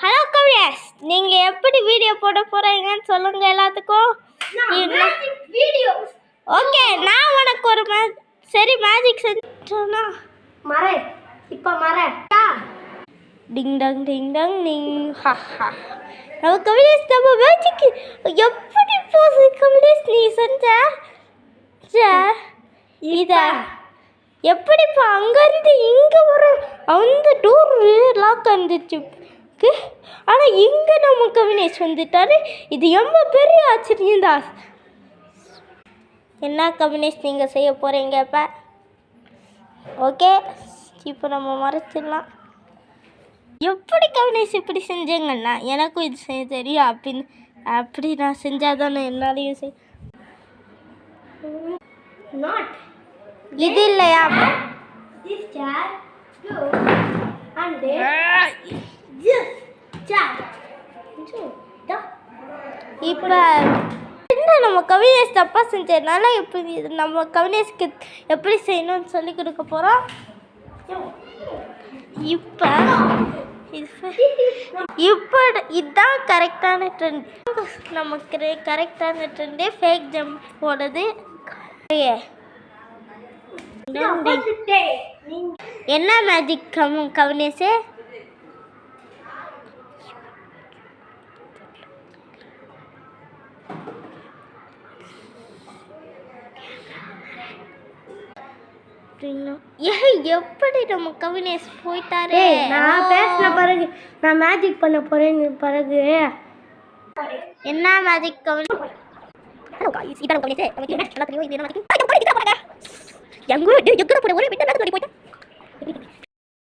Hello கவியஸ், நீங்க எப்படி video போட போறீங்கன்னு சொல்லுங்க எல்லாத்துக்கும். ஓகே, நான் உனக்கு ஒரு சரி மேஜிக் செஞ்சோன்னா மறை இப்போ மறை டிங் டங் டிங் டங் டிங் ஹா ஹா. நம்ம கவியஸ் நம்ம மேஜிக் எப்படி போகுது கவியஸ்? நீ செஞ்ச இதை எப்படிப்பா அங்கேருந்து இங்கே வர அந்த டோர் லாக் இருந்துச்சு, ஆனால் இங்கே நம்ம கவினேஷ் வந்துட்டாரு. இது ரொம்ப பெரிய ஆச்சரியம்தான். என்ன கவினேஷ் நீங்கள் செய்ய போகிறீங்க இப்போ? ஓகே, இப்போ நம்ம மறைச்சிடலாம். எப்படி கவினேஷ் இப்படி செஞ்சேங்கன்னா எனக்கும் இது செய்ய தெரியும் அப்படின்னு அப்படி நான் செஞ்சால் தானே என்னாலையும் செய். இது இல்லையா? இப்போ என்ன நம்ம கவினேஷ் தப்பாக செஞ்சதுனால இப்போ இது நம்ம கவினேஷ்க்கு எப்படி செய்யணும்னு சொல்லி கொடுக்க போகிறோம். இப்போ இதுதான் கரெக்டான ட்ரெண்ட். நமக்கு கரெக்டான ட்ரெண்டே ஃபேக் ஜம்ப் போடுறது. என்ன மேஜிக் கவினேஷே? எப்படி நம்ம கவினேஷ் போயிட்டாரு? நான் பேசின பிறகு நான் மேஜிக் பண்ண போறேன். பிறகு என்ன மேஜிக் கவினேஷ்? எங்க போட ஒரே விட்டு போயிட்டேன்.